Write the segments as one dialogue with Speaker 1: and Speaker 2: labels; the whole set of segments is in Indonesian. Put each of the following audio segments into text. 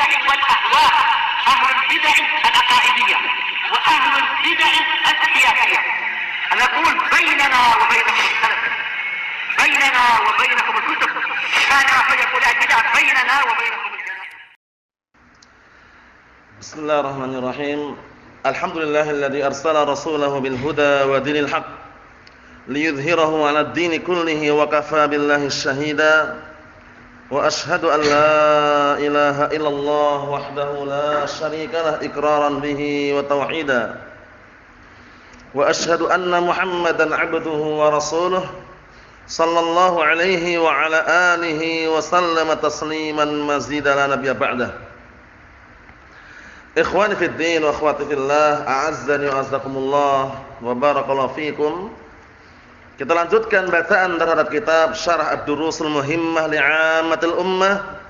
Speaker 1: البدع والأهواء، أهل البدع العقائدية وأهل البدع السياسية. نقول بيننا وبينكم السلف، بيننا وبينكم الكتب، كان فيقول البدع بيننا وبينكم الجنة.
Speaker 2: بسم الله الرحمن الرحيم. الحمد لله الذي أرسل رسوله بالهدى ودين الحق ليظهره على الدين كله وكفى بالله الشهيدا. وأشهد أن لا إله إلا الله وحده لا شريك له إقرارا به وتوحيدا. وأشهد أن محمدا عبده ورسوله صلى الله عليه وعلى آله وسلم تسليما مزيدا لا نبي بعده. Ikhwani fid din wa akhwati fillah, a'azzani wa azzakumullah wa barakallahu fikum. Kita lanjutkan bacaan terhadap kitab Syarah Ad-Durusul Muhimmah li'ammatil ummah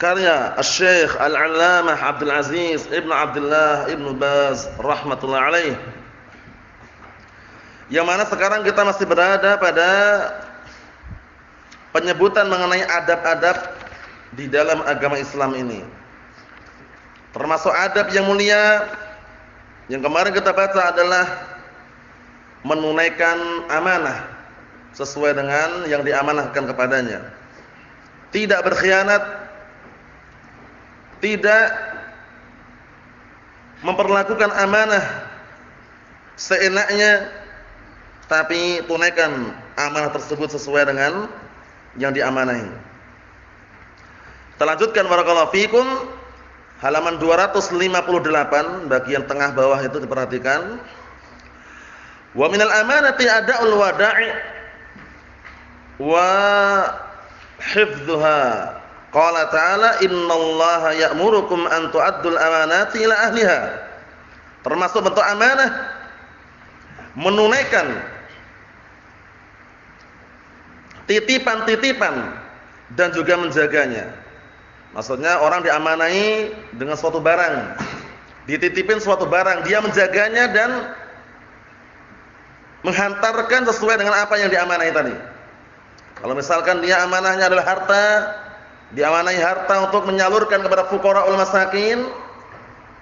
Speaker 2: karya Asy-Syaikh Al-'Allamah Abdul Aziz Ibnu Abdullah Ibnu Baz rahmatullah alaih. Yang mana sekarang kita masih berada pada penyebutan mengenai adab-adab di dalam agama Islam ini. Termasuk adab yang mulia yang kemarin kita baca adalah menunaikan amanah sesuai dengan yang diamanahkan kepadanya. Tidak berkhianat, tidak memperlakukan amanah seenaknya, tapi tunaikan amanah tersebut sesuai dengan yang diamanahi. Kita lanjutkan barakallahu fikum, halaman 258 bagian tengah bawah itu diperhatikan. Wa minal amanati ada'ul wada'i wa hifdzuha. Qala ta'ala innallaha ya'murukum an tu'addul amanati ila ahliha. Termasuk bentuk amanah menunaikan titipan-titipan dan juga menjaganya. Maksudnya orang diamanahi dengan suatu barang, dititipin suatu barang, dia menjaganya dan menghantarkan sesuai dengan apa yang diamanahi tadi. Kalau misalkan dia amanahnya adalah harta, diamanahi harta untuk menyalurkan kepada fuqara wal masakin,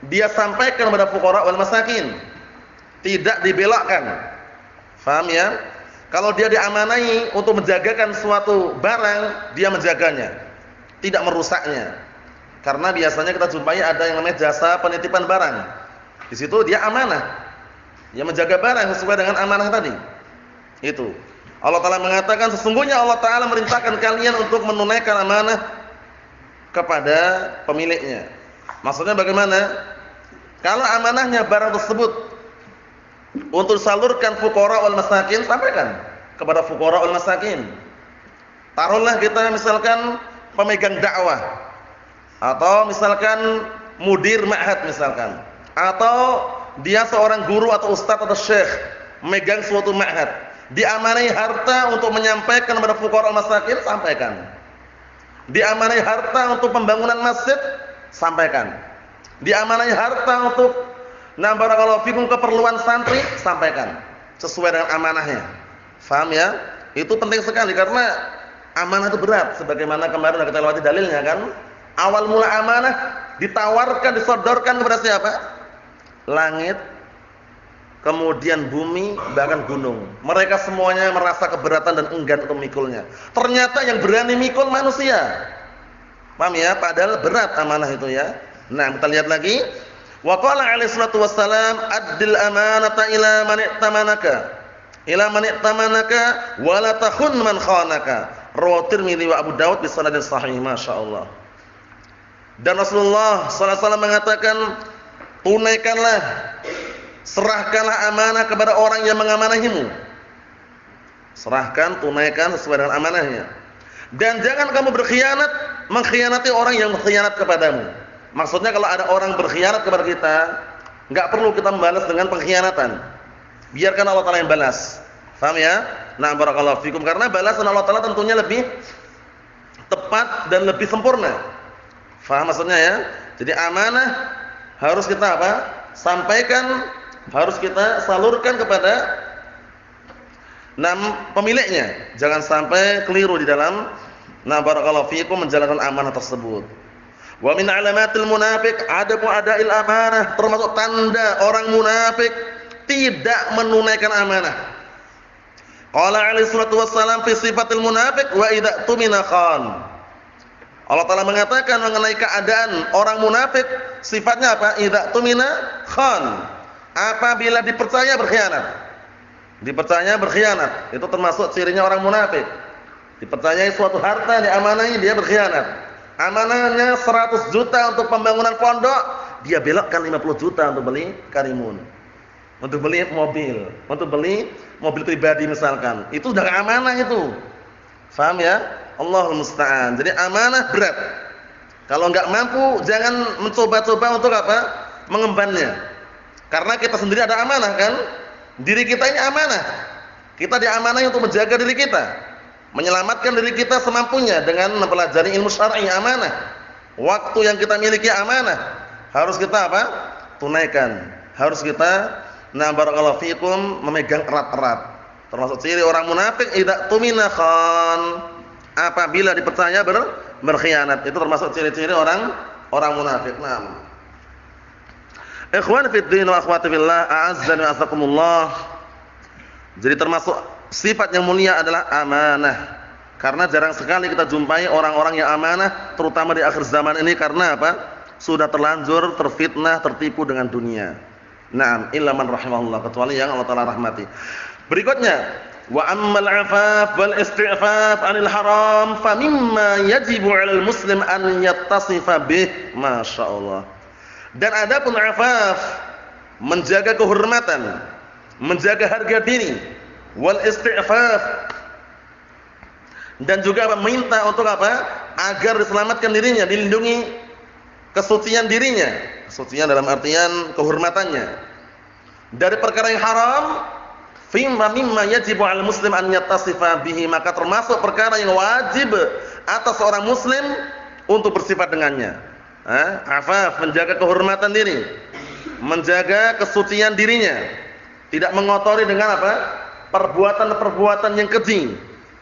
Speaker 2: dia sampaikan kepada fuqara wal masakin, tidak dibelokkan. Faham ya? Kalau dia diamanahi untuk menjagakan suatu barang, dia menjaganya, tidak merusaknya. Karena biasanya kita jumpai ada yang namanya jasa penitipan barang. Di situ dia amanah. Dia menjaga barang sesuai dengan amanah tadi. Itu. Allah Ta'ala mengatakan sesungguhnya Allah Ta'ala merintahkan kalian untuk menunaikan amanah kepada pemiliknya. Maksudnya bagaimana? Kalau amanahnya barang tersebut untuk salurkan fuqara wal masakin, sampaikan kepada fuqara wal masakin. Taruhlah kita misalkan pemegang dakwah, atau misalkan mudir ma'had misalkan, atau dia seorang guru atau ustaz atau syekh memegang suatu ma'had, diamanahi harta untuk menyampaikan kepada fuqara masakin, sampaikan. Diamanahi harta untuk pembangunan masjid, sampaikan. Diamanahi harta untuk barakallahu fikum keperluan santri, sampaikan sesuai dengan amanahnya. Faham ya? Itu penting sekali karena amanah itu berat, sebagaimana kemarin sudah kita lewati dalilnya kan. Awal mula amanah ditawarkan, disodorkan kepada siapa? Langit, kemudian bumi, bahkan gunung. Mereka semuanya merasa keberatan dan enggan untuk mikulnya. Ternyata yang berani mikul manusia. Paham ya? Padahal berat amanah itu ya. Nah, kita lihat lagi. Wa qala alaihi salatu wassalam addil amanata ila man i'tamanaka. Ila man i'tamanaka wa la takhun man khanaka. Rawahu Tirmidzi wa Abu Daud bi sanadin sahih, masyaallah. Dan Rasulullah sallallahu alaihi wasallam mengatakan, tunaikanlah, serahkanlah amanah kepada orang yang mengamanahimu. Serahkan, tunaikan sesuai dengan amanahnya. Dan jangan kamu berkhianat, mengkhianati orang yang berkhianat kepadamu. Maksudnya kalau ada orang berkhianat kepada kita, enggak perlu kita membalas dengan pengkhianatan. Biarkan Allah Ta'ala yang balas. Paham ya? Nah, barakallahu fikum, karena balasan Allah Ta'ala tentunya lebih tepat dan lebih sempurna. Faham maksudnya ya? Jadi amanah harus kita apa? Sampaikan, harus kita salurkan kepada pemiliknya. Jangan sampai keliru di dalam Nah, barakallahu fiikum menjalankan amanah tersebut. Wa min alamatil munafiq adamu ada'il amanah, termasuk tanda orang munafik tidak menunaikan amanah. Qala alaihi salatu wassalam fi sifatil munafiq wa idza tumina khan. Allah Ta'ala mengatakan mengenai keadaan orang munafik, sifatnya apa? Idza tumina khan. Apabila dipercaya berkhianat. Dipercaya berkhianat. Itu termasuk cirinya orang munafik. Dipercayai suatu harta, diamanahi, dia berkhianat. Amanahnya 100 juta untuk pembangunan pondok, dia belokkan 50 juta untuk beli karimun. Untuk beli mobil, untuk beli mobil pribadi misalkan. Itu sudah amanah itu. Faham ya? Allahul musta'an. Jadi amanah berat. Kalau enggak mampu jangan mencoba-coba untuk apa? Mengembannya. Karena kita sendiri ada amanah kan? Diri kita ini amanah. Kita diamanahi untuk menjaga diri kita, menyelamatkan diri kita semampunya dengan mempelajari ilmu syar'i, amanah. Waktu yang kita miliki amanah. Harus kita apa? Tunaikan. Harus kita barakallahu fikum memegang erat-erat. Termasuk ciri orang munafik idza tumina khan. Apabila dipercaya berkhianat. Itu termasuk ciri-ciri orang munafik. Naam. Ikhwan fi din wa akhwati fillah, a'azzani wa azakumullah. Jadi termasuk sifat yang mulia adalah amanah. Karena jarang sekali kita jumpai orang-orang yang amanah, terutama di akhir zaman ini, karena apa? Sudah terlanjur terfitnah, tertipu dengan dunia. Naam, illa man rahimahullah, kecuali yang Allah Ta'ala rahmati. Berikutnya, wa ammal 'afaf wal isti'faf 'anil haram fa mimma yajibu 'alal muslim an yattasifa bih. Masyaallah. Dan adapun 'afaf, menjaga kehormatan, menjaga harga diri, wal isti'faf, dan juga meminta untuk apa? Agar diselamatkan dirinya, dilindungi kesucian dirinya. Kesucian dalam artian kehormatannya dari perkara yang haram. Mimma yajibu 'alal muslim an yattasifa bihi, maka termasuk perkara yang wajib atas seorang muslim untuk bersifat dengannya. Afaf, menjaga kehormatan diri, menjaga kesucian dirinya, tidak mengotori dengan apa? Perbuatan-perbuatan yang keji,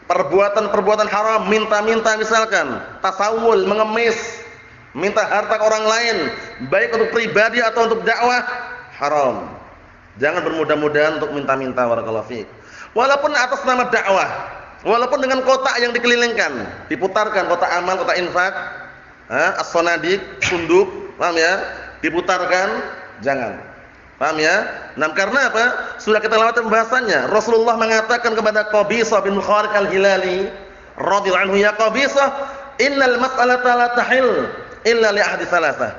Speaker 2: perbuatan-perbuatan haram, minta-minta misalkan, tasawul, mengemis, minta harta orang lain, baik untuk pribadi atau untuk dakwah, haram. Jangan bermudah-mudahan untuk minta-minta, barakallahu fiik. Walaupun atas nama dakwah, walaupun dengan kotak yang dikelilingkan, diputarkan kotak amal, kotak infak, as-sanadiq, sunduk, paham ya? Diputarkan, jangan. Paham ya? Nah, karena apa? Sudah kita lewati pembahasannya. Rasulullah mengatakan kepada Qabisah bin Khariq al-Hilali radhiyallahu anhu, "Ya Qabisah, innal mas'alata la tahil illa li ahadi thalathah."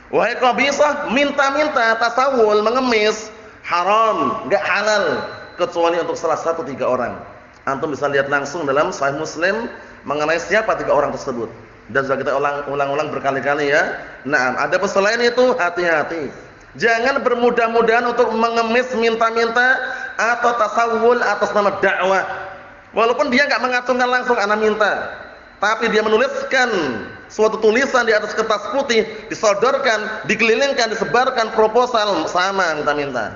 Speaker 2: Wahai Qabisah, minta-minta, tasawul, mengemis, haram, enggak halal kecuali untuk salah satu 3 orang. Antum bisa lihat langsung dalam Sahih Muslim mengenai siapa 3 orang tersebut. Dan sudah kita ulang-ulang berkali-kali ya. Nah, ada pun selain itu, hati-hati. Jangan bermudah-mudahan untuk mengemis, minta-minta atau tasawul atas nama dakwah. Walaupun dia enggak mengacungkan langsung ana minta, tapi dia menuliskan suatu tulisan di atas kertas putih, disodorkan, dikelilingkan, disebarkan proposal sama minta-minta.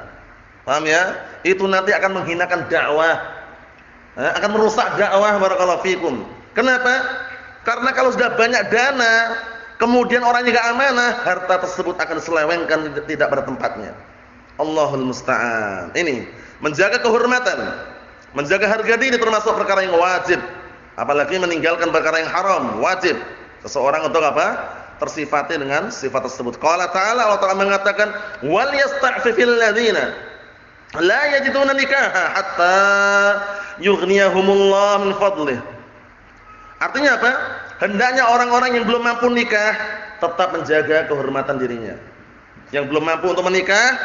Speaker 2: Paham ya? Itu nanti akan menghinakan dakwah. Akan merusak dakwah, barakallahu fikum. Kenapa? Karena kalau sudah banyak dana, kemudian orangnya enggak amanah, harta tersebut akan diselewengkan, tidak pada tempatnya. Allahul musta'an. Ini menjaga kehormatan, menjaga harga diri termasuk perkara yang wajib. Apalagi meninggalkan perkara yang haram, wajib seseorang untuk apa? Tersifati dengan sifat tersebut. Qala ta'ala, Allah Ta'ala mengatakan, wal yasta'fifil ladzina la yajiduna nikaha hatta yughniyahumullah min fadlih. Artinya apa? Hendaknya orang-orang yang belum mampu nikah tetap menjaga kehormatan dirinya. Yang belum mampu untuk menikah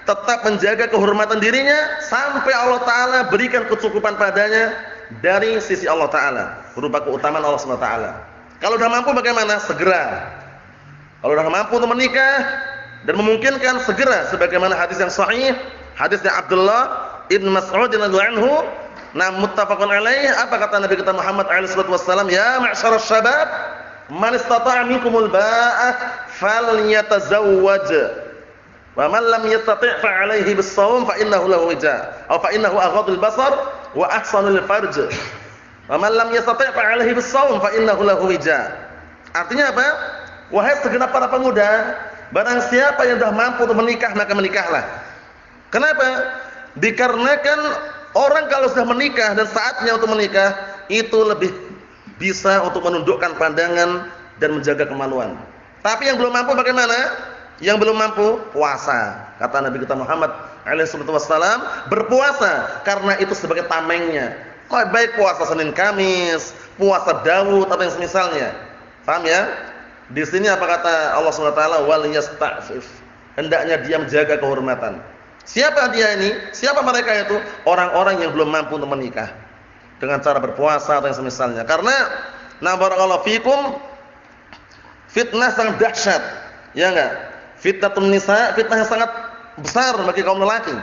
Speaker 2: tetap menjaga kehormatan dirinya sampai Allah Ta'ala berikan kecukupan padanya dari sisi Allah Ta'ala berupa keutamaan Allah SWT. Kalau sudah mampu bagaimana? Segera. Kalau sudah mampu untuk menikah dan memungkinkan, segera. Sebagaimana hadis yang sahih, hadisnya Abdullah ibn Mas'ud radhiyallahu anhu, muttafaqun alaih. Apa kata Nabi kita Muhammad SAW? Ya ma'syaral syabab, man istata'a minkumul ba'ah falyatazawwaj. Wa man lam yastati' fa 'alaihi bis-shaum fa innahu lahu wija' aw fa innahu aghadul basar wa ahsanul farj. Wa man lam yastati' fa 'alaihi bis-shaum fa innahu lahu wija. Artinya apa? Wahai segenap para pemuda, barang siapa yang sudah mampu untuk menikah maka menikahlah. Kenapa? Dikarenakan orang kalau sudah menikah dan saatnya untuk menikah itu lebih bisa untuk menundukkan pandangan dan menjaga kemaluan. Tapi yang belum mampu bagaimana? Yang belum mampu puasa. Kata Nabi kita Muhammad alaihi wasallam, berpuasa karena itu sebagai tamengnya. Baik puasa Senin Kamis, puasa Daud atau yang semisalnya. Paham ya? Di sini apa kata Allah Subhanahu wa taala, wal yasta'fif. Hendaknya dia menjaga kehormatan. Siapa dia ini? Siapa mereka itu? Orang-orang yang belum mampu untuk menikah dengan cara berpuasa atau yang semisalnya. Karena na barakallahu fikum fitnah sangat dahsyat. Ya enggak? Fitnatun nisa, fitnah yang sangat besar bagi kaum lelaki.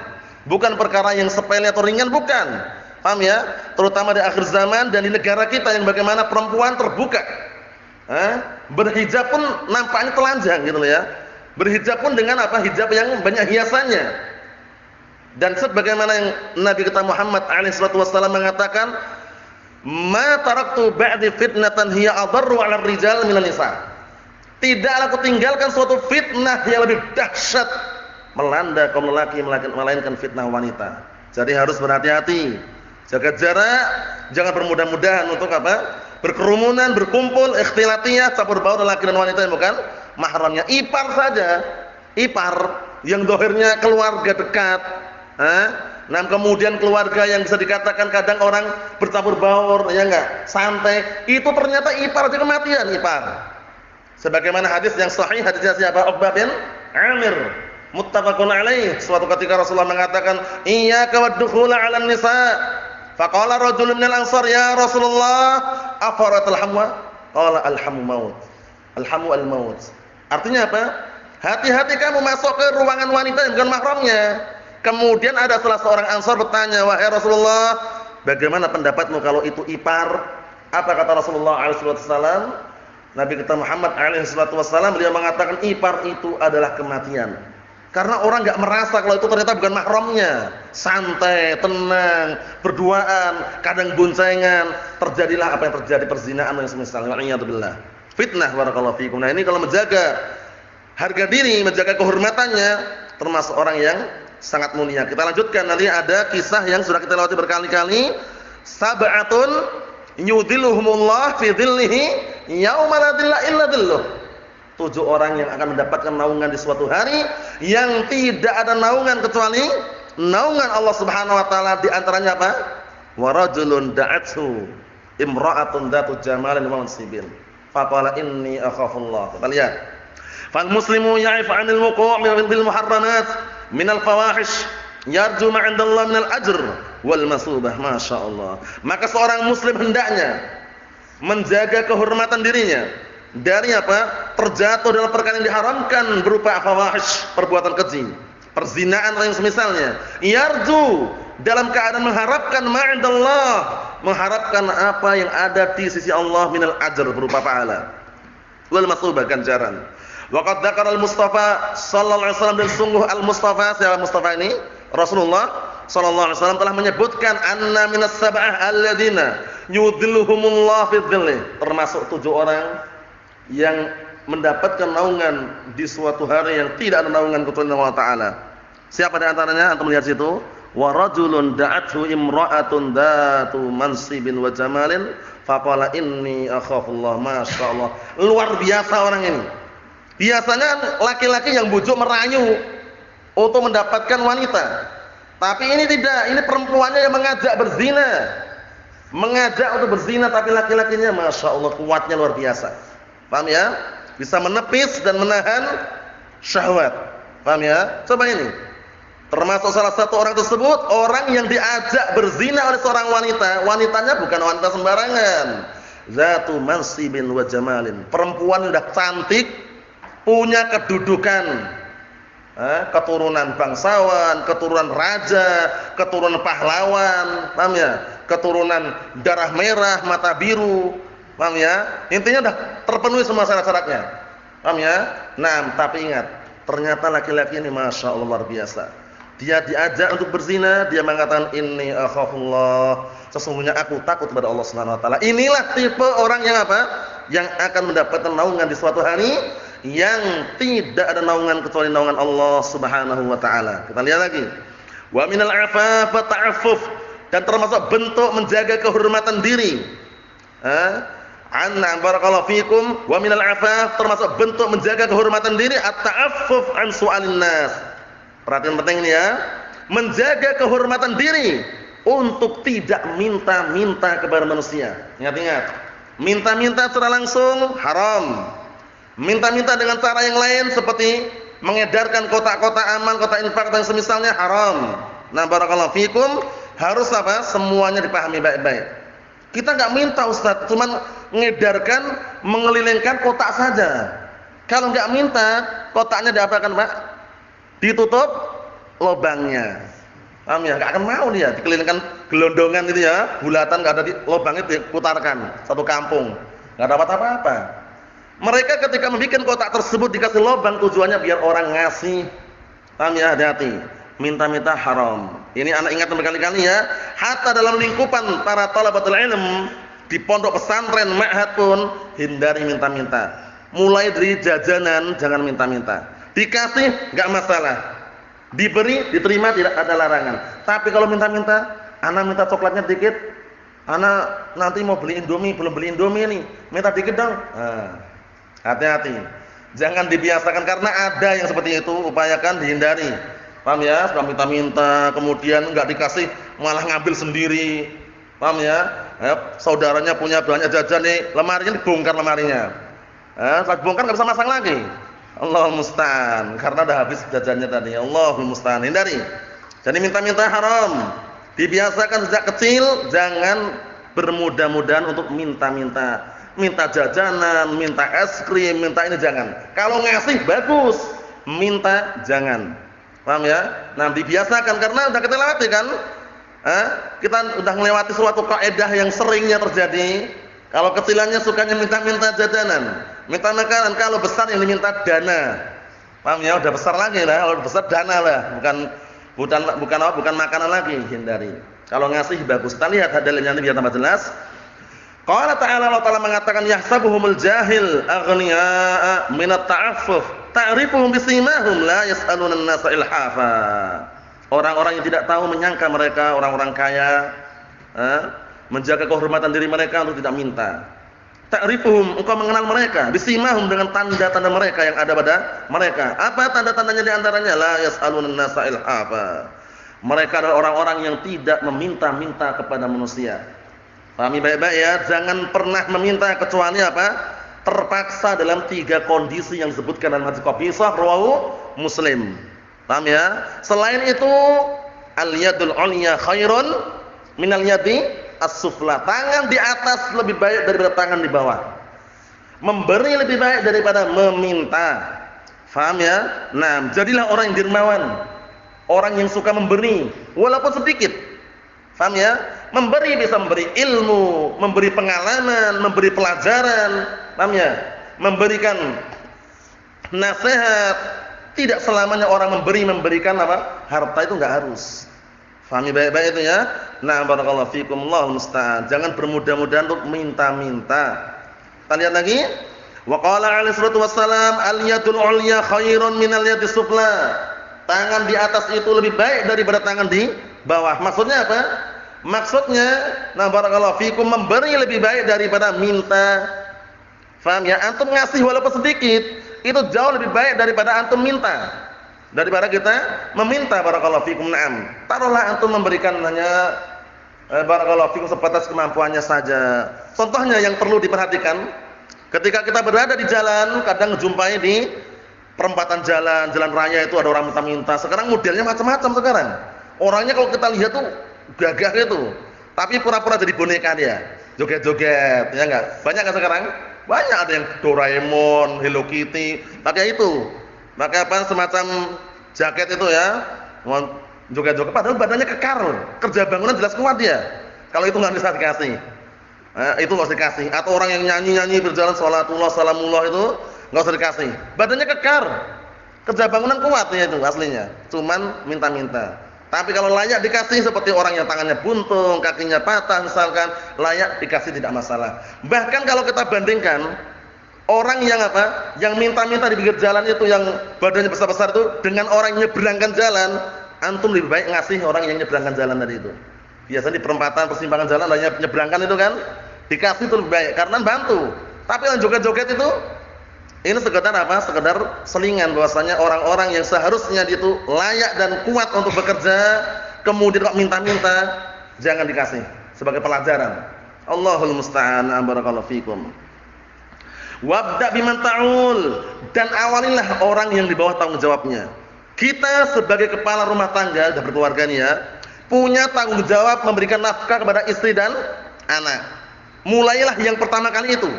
Speaker 2: Bukan perkara yang sepele atau ringan, bukan. Paham ya? Terutama di akhir zaman dan di negara kita yang bagaimana perempuan terbuka. Berhijab pun nampaknya telanjang gitu loh ya. Berhijab pun dengan apa? Hijab yang banyak hiasannya. Dan sebagaimana yang Nabi kita Muhammad alaihi wasallam mengatakan, "Ma taraktu ba'di fitnatan hiya adarru 'ala ar-rijal minan nisa." Tidaklah aku tinggalkan suatu fitnah yang lebih dahsyat melanda kaum lelaki melainkan fitnah wanita. Jadi harus berhati-hati. Jaga jarak, jangan bermudah-mudahan untuk apa? Berkerumunan, berkumpul, ikhtilatiyah, campur baur lelaki dan wanita yang bukan mahramnya. Ipar saja, ipar yang dohirnya keluarga dekat. Nah kemudian keluarga yang bisa dikatakan kadang orang bercampur baur, ya enggak, santai. Itu ternyata ipar aja kematian, ipar. Sebagaimana hadis yang sahih, hadisnya siapa? Uqbah bin Amir. Muttafaqun alaih. Suatu ketika Rasulullah mengatakan, "Iyyaka wad-dukhula 'alan nisa." Faqala rajulun minal ansar, "Ya Rasulullah, afaratul hamwa?" Qala al-hamu maut. Al-hamu al-maut. Artinya apa? Hati-hati kamu masuk ke ruangan wanita yang bukan mahramnya. Kemudian ada salah seorang ansar bertanya, "Wahai Rasulullah, bagaimana pendapatmu kalau itu ipar?" Apa kata Rasulullah alaihi wasallam? Nabi kita Muhammad alaihi wasallam beliau mengatakan ipar itu adalah kematian. Karena orang enggak merasa kalau itu ternyata bukan mahramnya. Santai, tenang, berduaan, kadang boncengan, terjadilah apa yang terjadi perzinahan yang semisalnya. Wa'iyadzubillah. Fitnah barakallahu fikum. Nah, ini kalau menjaga harga diri, menjaga kehormatannya termasuk orang yang sangat mulia. Kita lanjutkan, nanti ada kisah yang sudah kita lewati berkali-kali. Sab'atun yudhilluhumullah fi dhillihi yauma la dhilla illa dhilluh. 7 orang yang akan mendapatkan naungan di suatu hari yang tidak ada naungan kecuali naungan Allah Subhanahu wa taala. Di antaranya apa? Wa rajulun da'athu imra'atun dzatu jamalin wa mansibin faqala inni akhafullah. Kita lihat. Fal muslimu ya'if 'anil wuqu' bil muharramat minal fawahish yarju ma'indallah minal ajr wal masubah. Masyaallah. Maka seorang muslim hendaknya menjaga kehormatan dirinya dari apa? Terjatuh dalam perkara yang diharamkan berupa fawahish, perbuatan keji, perzinaan atau yang semisalnya. Yarju, dalam keadaan mengharapkan ma'indallah, mengharapkan apa yang ada di sisi Allah minal ajr berupa pahala wal masubah, ganjaran. Waqad dzakara al-Mustafa sallallahu alaihi wasallam, dan sungguh al-Mustafa, siapa Mustafa ini? Rasulullah sallallahu alaihi wasallam telah menyebutkan anna minas sab'ah alladzina yudhilluhumullah fi dhillih, termasuk 7 orang yang mendapatkan naungan di suatu hari yang tidak ada naungan kecuali Allah taala. Siapa di antaranya? Antum lihat situ. Wa rajulun da'athu imra'atun dzatu mansibin wa jamalin faqala inni akhafullah. Masyaallah. Luar biasa orang ini. Biasanya laki-laki yang bujuk merayu untuk mendapatkan wanita. Tapi ini tidak, ini perempuannya yang mengajak berzina. Mengajak untuk berzina, tapi laki-lakinya masyaallah kuatnya luar biasa. Paham ya? Bisa menepis dan menahan syahwat. Paham ya? Coba ini. Termasuk salah satu orang tersebut, orang yang diajak berzina oleh seorang wanita. Wanitanya bukan wanita sembarangan. Zatu mansibin wa jamalin. Perempuan yang sudah cantik, punya kedudukan, keturunan bangsawan, keturunan raja, keturunan pahlawan, paham ya? Keturunan darah merah, mata biru, paham ya? Intinya sudah terpenuhi semua syarat-syaratnya, paham ya? Nah, tapi ingat, ternyata laki-laki ini masya Allah luar biasa. dia diajak untuk berzina, dia mengatakan inni akhafullah, sesungguhnya aku takut kepada Allah Subhanahu wa taala. Inilah tipe orang yang apa? Yang akan mendapatkan naungan di suatu hari yang tidak ada naungan kecuali naungan Allah Subhanahu wa taala. Kita lihat lagi. Wa minal afaf wa ta'affuf, dan termasuk bentuk menjaga kehormatan diri. Anna barakallahu fikum, wa minal afaf, termasuk bentuk menjaga kehormatan diri at-ta'affuf an su'alin nas. Perhatian penting ini ya. Menjaga kehormatan diri untuk tidak minta-minta kepada manusia. Ingat-ingat. Minta-minta secara langsung haram. Minta-minta dengan cara yang lain seperti mengedarkan kotak-kotak amal, kotak infak dan semisalnya haram. Nah, barakallahu fikum, harus apa? Semuanya dipahami baik-baik. Kita enggak minta Ustaz, cuman mengedarkan, mengelilingkan kotak saja. Kalau enggak minta, kotaknya diapakan, Pak? Ditutup lubangnya. Paham ya? Enggak akan mau dia dikelilingkan gelondongan itu ya, bulatan enggak ada di lubangnya diputarkan satu kampung. Enggak dapat apa-apa. Mereka ketika membuat kotak tersebut dikasih lubang tujuannya biar orang ngasih. Paham ya? Hati-hati. Minta-minta haram. Ini anak ingat berkali-kali ya. Hatta dalam lingkupan para thalabatul ilm di pondok pesantren, ma'had pun hindari minta-minta. Mulai dari jajanan jangan minta-minta. Dikasih enggak masalah. Diberi, diterima, tidak ada larangan. Tapi kalau minta-minta, anak minta coklatnya dikit, anak nanti mau beli Indomie, belum beli Indomie nih, minta dikit dong. Hati-hati. Jangan dibiasakan karena ada yang seperti itu, upayakan dihindari. Paham ya? Sudah minta-minta, kemudian enggak dikasih, malah ngambil sendiri. Paham ya? Saudaranya punya banyak jajan nih, lemarinya dibongkar lemarinya. Setelah dibongkar enggak bisa masang lagi. Allahul musta'an, karena udah habis jajannya tadi. Allahul musta'an, hindari. Jadi minta-minta haram. Dibiasakan sejak kecil, jangan bermudah-mudahan untuk minta-minta. Minta jajanan, minta es krim, minta ini jangan. Kalau ngasih bagus, minta jangan. Paham ya? Nah, dibiasakan karena udah kita lewati kan? Kita udah melewati suatu kaidah yang seringnya terjadi. Kalau kecilannya sukanya minta-minta jajanan, minta makanan, kalau besar yang diminta dana. Paham ya? Udah besar lagi lah, kalau besar dana lah, bukan makanan lagi, hindari. Kalau ngasih bagus. Kita lihat dalilnya ini biar tambah jelas. Qala ta'ala, Allah Ta'ala mengatakan yahsabuhumul jahil aghniya'a minat ta'affuf ta'rifuhum bisimahum la yas'aluna an-nasa ilhafa. Orang-orang yang tidak tahu menyangka mereka orang-orang kaya, menjaga kehormatan diri mereka untuk tidak minta. Ta'rifuhum, engkau mengenal mereka, bisimahum, dengan tanda-tanda mereka yang ada pada mereka. Apa tanda-tandanya di antaranya? La yas'aluna an-nasa ilhafa. Mereka adalah orang-orang yang tidak meminta-minta kepada manusia. Pahami baik-baik ya, jangan pernah meminta kecuali apa? Terpaksa dalam 3 kondisi yang disebutkan dalam hadis Qabisah rawahu Muslim. Paham ya? Selain itu, al-yadul 'ulya khairun minal yadi as-sufla. Tangan di atas lebih baik daripada tangan di bawah. Memberi lebih baik daripada meminta. Paham ya? Nah, jadilah orang yang dermawan. Orang yang suka memberi walaupun sedikit. Paham ya? Memberi bisa memberi ilmu, memberi pengalaman, memberi pelajaran. Paham ya? Memberikan nasihat. Tidak selamanya orang memberikan apa? Harta itu enggak harus. Pahami baik-baik itu ya. Nah, barakallahu fikum, Allahul musta'an. Jangan bermudah-mudahan untuk minta-minta. Kita lihat lagi. Wa qala alaihi salatu wassalam, al-yadul 'ulya khairun minal yadis sufla. Tangan di atas itu lebih baik daripada tangan di bawah. Maksudnya apa? Maksudnya, nah barakallahu fikum, memberi lebih baik daripada minta. Paham ya? Antum ngasih walaupun sedikit, itu jauh lebih baik daripada antum minta. Daripada kita meminta, barakallahu fikum. Naam. Taruhlah antum memberikan hanya barakallahu fikum sebatas kemampuannya saja. Contohnya yang perlu diperhatikan, ketika kita berada di jalan, kadang jumpai di perempatan jalan raya itu ada orang minta-minta. Sekarang modelnya macam-macam sekarang. Orangnya kalau kita lihat tuh gagah gitu, tapi pura-pura jadi boneka dia, joget-joget, ya enggak? Banyak kan sekarang? Banyak, ada yang Doraemon, Hello Kitty, pakai itu. Pakai apa, semacam jaket itu ya, joget-joget, padahal badannya kekar, kerja bangunan jelas kuat dia. Kalau itu nggak bisa dikasih, itu nggak usah dikasih. Atau orang yang nyanyi-nyanyi berjalan sholatullah, salamullah, itu nggak usah dikasih. Badannya kekar, Kerja bangunan kuat ya itu aslinya. Cuman minta-minta. Tapi kalau layak dikasih seperti orang yang tangannya buntung, kakinya patah misalkan, layak dikasih tidak masalah. Bahkan kalau kita bandingkan orang yang apa? Yang minta-minta di pinggir jalan itu yang badannya besar-besar itu dengan orang yang nyebrangkan jalan, antum lebih baik ngasih orang yang nyebrangkan jalan tadi itu. Biasanya di perempatan persimpangan jalan ada nyebrangkan itu kan, dikasih itu lebih baik karena bantu. Tapi yang joget-joget itu ini sekedar apa? Sekedar selingan bahwasanya orang-orang yang seharusnya dia itu layak dan kuat untuk bekerja, kemudian kok minta-minta, jangan dikasih sebagai pelajaran. Allahul musta'an, barakallahu fikum. Wabda biman ta'ul, dan awalilah orang yang di bawah tanggung jawabnya. Kita sebagai kepala rumah tangga dan berkeluarga nih ya, punya tanggung jawab memberikan nafkah kepada istri dan anak. Mulailah yang pertama kali itu.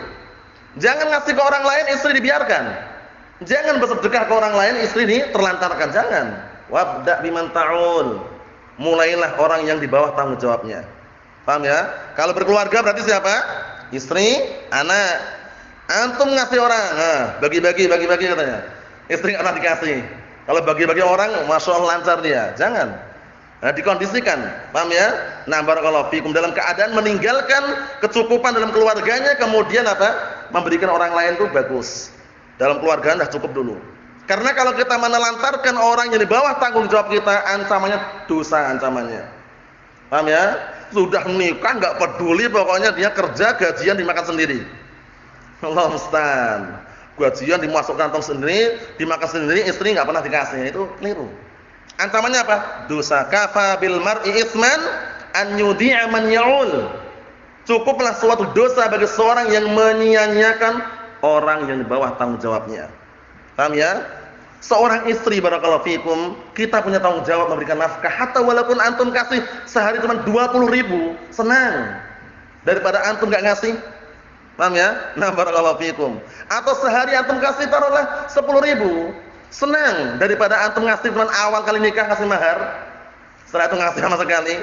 Speaker 2: Jangan ngasih ke orang lain, istri dibiarkan. Jangan bersedekah ke orang lain, istri ini terlantarkan. Jangan. Wabda biman ta'ul. Mulailah orang yang di bawah tanggung jawabnya. Paham ya? Kalau berkeluarga berarti siapa? Istri, anak. Antum ngasih orang, bagi-bagi katanya. Istri nggak pernah dikasih. Kalau bagi-bagi orang, masya Allah lancar dia. Jangan. Nah, dikondisikan, paham ya? Nah, barakallahu fikum, dalam keadaan meninggalkan kecukupan dalam keluarganya, kemudian apa? Memberikan orang lain itu bagus. Dalam keluarga sudah cukup dulu. Karena kalau kita menelantarkan orang yang di bawah tanggung jawab kita, ancamannya dosa ancamannya. Paham ya? Sudah menikah nggak peduli, pokoknya dia kerja gajian dimakan sendiri. Allah musta'an. Gajian dimasukkan kantong sendiri, dimakan sendiri, istri nggak pernah dikasih. Itu keliru. Ancamannya apa? Dosa. Kafa bil mar'i itsman an yudhi'a man ya'ul. Cukuplah suatu dosa bagi seorang yang menyia-nyiakan orang yang di bawah tanggung jawabnya. Paham ya? Seorang istri barakallahu fikum, kita punya tanggung jawab memberikan nafkah, hatta walaupun antum kasih sehari cuma 20.000, senang. Daripada antum enggak ngasih. Paham ya? Nah, barakallahu fikum. Atau sehari antum kasih taruhlah 10.000. Senang daripada antum ngasih cuma awal kali nikah ngasih mahar. Setelah itu ngasih sama sekali.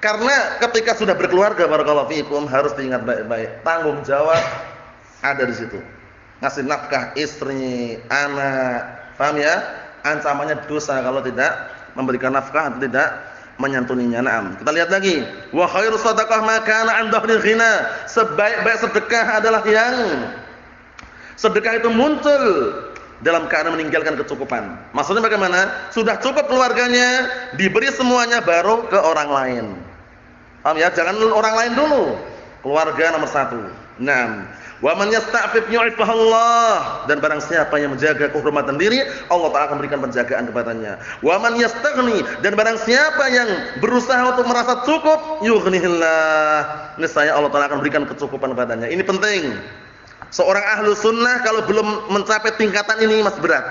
Speaker 2: Karena ketika sudah berkeluarga barakallahu fikum harus diingat baik-baik. Tanggung jawab ada di situ. Ngasih nafkah istri, anak. Paham ya? Ancamannya dosa kalau tidak memberikan nafkah atau tidak menyantuninya. Naam. Kita lihat lagi. Wa khairu shadaqah ma kana 'an dhahril ghina. Sebaik-baik sedekah adalah yang sedekah itu muncul dalam keadaan meninggalkan kecukupan. Maksudnya bagaimana? Sudah cukup keluarganya, diberi semuanya baru ke orang lain. Paham ya? Jangan orang lain dulu. Keluarga nomor 1. 6. Wa man yasta'fif yu'ifahullah, dan barang siapa yang menjaga kehormatan diri, Allah Ta'ala akan berikan penjagaan kepadanya. Wa man yastaghni, dan barang siapa yang berusaha untuk merasa cukup, yughnihillah, niscaya Allah Ta'ala akan berikan kecukupan kepadanya. Ini penting. Seorang ahlu sunnah kalau belum mencapai tingkatan ini masih berat.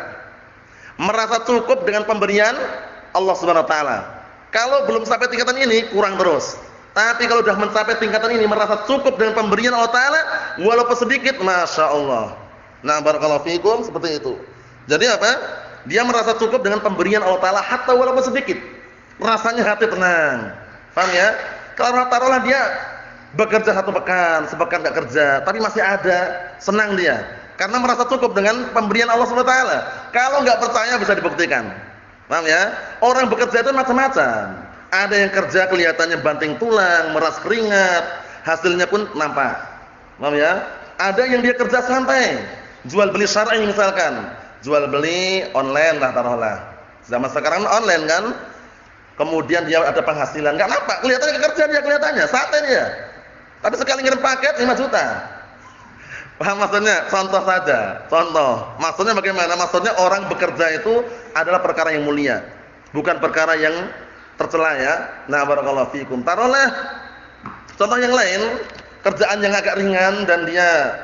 Speaker 2: Merasa cukup dengan pemberian Allah Subhanahu wa taala. Kalau belum sampai tingkatan ini kurang terus. Tapi kalau sudah mencapai tingkatan ini merasa cukup dengan pemberian Allah taala walaupun sedikit, masya Allah. Nah, barakallahu fikum, seperti itu. Jadi apa? Dia merasa cukup dengan pemberian Allah taala hatta walaupun sedikit. Rasanya hati tenang. Paham ya? Kalau taruhlah dia bekerja 1 pekan, sepekan enggak kerja, tapi masih ada, senang dia. Karena merasa cukup dengan pemberian Allah Subhanahu wa taala. Kalau enggak percaya bisa dibuktikan. Paham ya? Orang bekerja itu macam-macam. Ada yang kerja kelihatannya banting tulang, meras keringat, hasilnya pun nampak. Paham ya? Ada yang dia kerja santai, jual beli syar'i misalkan, jual beli online lah taruhlah. Zaman sekarang online kan? Kemudian dia ada penghasilan, enggak nampak, kelihatannya kerja dia kelihatannya, santai dia. Tapi sekali ngirim paket 5 juta. Paham maksudnya? Contoh saja. Contoh. Maksudnya bagaimana? Maksudnya orang bekerja itu adalah perkara yang mulia, bukan perkara yang tercela ya. Nah, barakallahu fikum. Taruhlah contoh yang lain, kerjaan yang agak ringan dan dia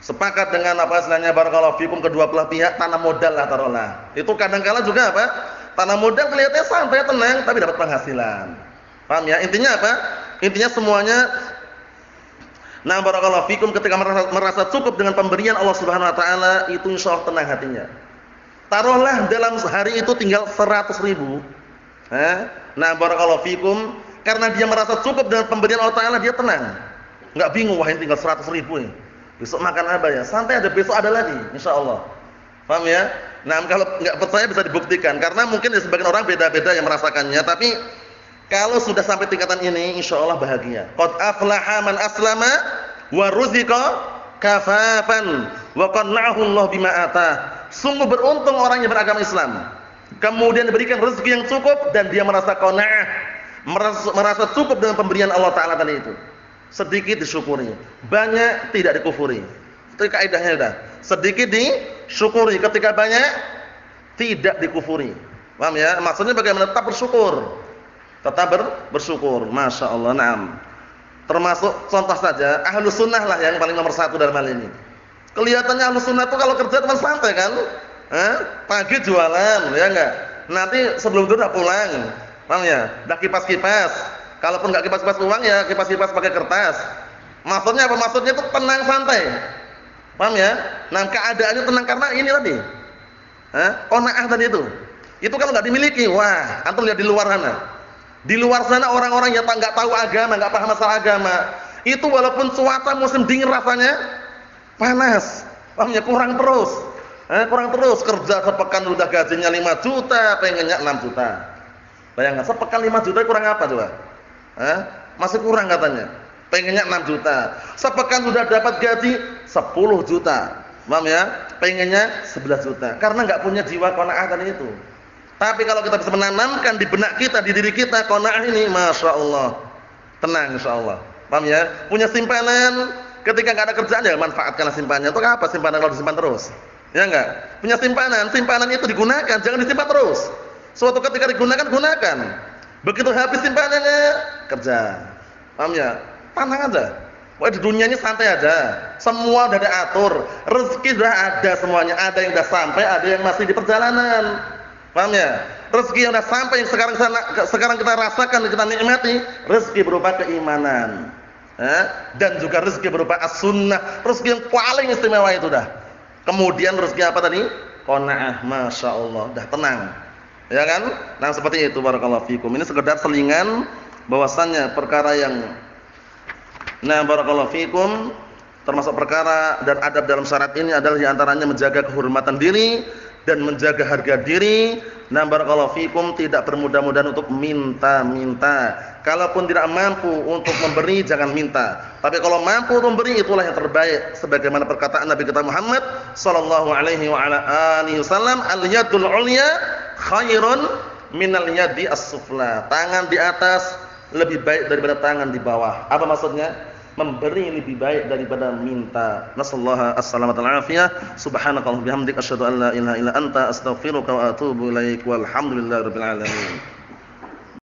Speaker 2: sepakat dengan apa istilahnya barakallahu fikum kedua belah pihak tanam modal lah taruhlah. Itu kadang-kala juga apa? Tanam modal kelihatannya santai tenang tapi dapat penghasilan. Paham ya? Intinya apa? Intinya semuanya. Nah, barakallahu fikum, ketika merasa cukup dengan pemberian Allah Subhanahu wa taala, itu insyaallah tenang hatinya. Taruhlah dalam sehari itu tinggal 100.000. Nah, barakallahu fikum, karena dia merasa cukup dengan pemberian Allah taala, dia tenang. Enggak bingung, wah ini tinggal 100.000 nih. Besok makan apa ya? Santai, ada besok ada lagi insyaallah. Paham ya? Nah, kalau nggak percaya bisa dibuktikan karena mungkin ya sebagian orang beda-beda yang merasakannya, tapi kalau sudah sampai tingkatan ini insyaallah bahagia. Qad aflaha man aslama wa ruziqa kafafan wa qanna'ahu Allah bima atah. Sungguh beruntung orang yang beragama Islam. Kemudian diberikan rezeki yang cukup dan dia merasa qanaah, merasa cukup dengan pemberian Allah taala tadi itu. Sedikit disyukuri, banyak tidak dikufuri. Itu kaidahnya sudah. Sedikit disyukuri, ketika banyak tidak dikufuri. Paham ya? Maksudnya bagaimana? Tetap bersyukur. Tetap bersyukur. Masya Allah. Naam. Termasuk contoh saja, Ahlus Sunnah lah yang paling nomor 1 dalam hal ini. Kelihatannya Ahlus Sunnah itu kalau kerja cuma santai kan? Pagi jualan, ya enggak? Nanti sebelum itu udah pulang. Paham ya? Udah kipas-kipas. Kalaupun enggak kipas-kipas uang ya kipas-kipas pakai kertas. Maksudnya apa? Maksudnya itu tenang santai. Paham ya? Nah, keadaannya tenang karena ini tadi. Qanaah tadi itu. Itu kalau enggak dimiliki, wah, antum lihat di luar sana. Di luar sana orang-orang yang enggak tahu agama, enggak paham masalah agama, itu walaupun cuaca musim dingin rasanya panas. Paham ya? Kurang terus. Kurang terus, kerja sepekan udah gajinya 5 juta, pengennya 6 juta. Bayangkan, sepekan 5 juta kurang apa coba? Masih kurang katanya. Pengennya 6 juta. Sepekan sudah dapat gaji 10 juta. Paham ya? Pengennya 11 juta. Karena enggak punya jiwa qanaah tadi itu. Tapi kalau kita bisa menanamkan di benak kita, di diri kita qanaah ini, Masya Allah, tenang insyaallah. Paham ya? Punya simpanan, ketika enggak ada kerjaan ya manfaatkanlah simpanannya. Untuk apa simpanan kalau disimpan terus? Ya enggak? Punya simpanan, simpanan itu digunakan, jangan disimpan terus. Suatu ketika digunakan, gunakan. Begitu habis simpanannya, kerja. Paham ya? Tenang aja. Wah, di dunia ini santai aja. Semua sudah diatur, rezeki sudah ada semuanya. Ada yang sudah sampai, ada yang masih di perjalanan. Paham ya? Rezeki yang sudah sampai yang sekarang kita rasakan, kita nikmati, rezeki berupa keimanan. Dan juga rezeki berupa as-sunnah, rezeki yang paling istimewa itu dah. Kemudian rezeki apa tadi? Qanaah, Masya Allah, dah tenang. Ya kan? Nah, seperti itu barakallahu fikum. Ini sekedar selingan bahwasannya perkara yang barakallahu fikum, termasuk perkara dan adab dalam syarat ini adalah di antaranya menjaga kehormatan diri dan menjaga harga diri. Barakallahu fikum, tidak bermudah-mudahan untuk minta-minta. Kalaupun tidak mampu untuk memberi, jangan minta. Tapi kalau mampu untuk memberi, itulah yang terbaik. Sebagaimana perkataan Nabi kita Muhammad sallallahu alaihi wa ala alihi wasallam, al-yadul 'ulya khairun minal yadi as-sufla. Tangan di atas lebih baik daripada tangan di bawah. Apa maksudnya? Memberi lebih baik daripada minta. Nasallahu as-salamata wal afiyah. Subhanakallahumma bihamdika asyhadu an la ilaha illa anta astaghfiruka wa atubu ilaik. Walhamdulillahirabbil alamin.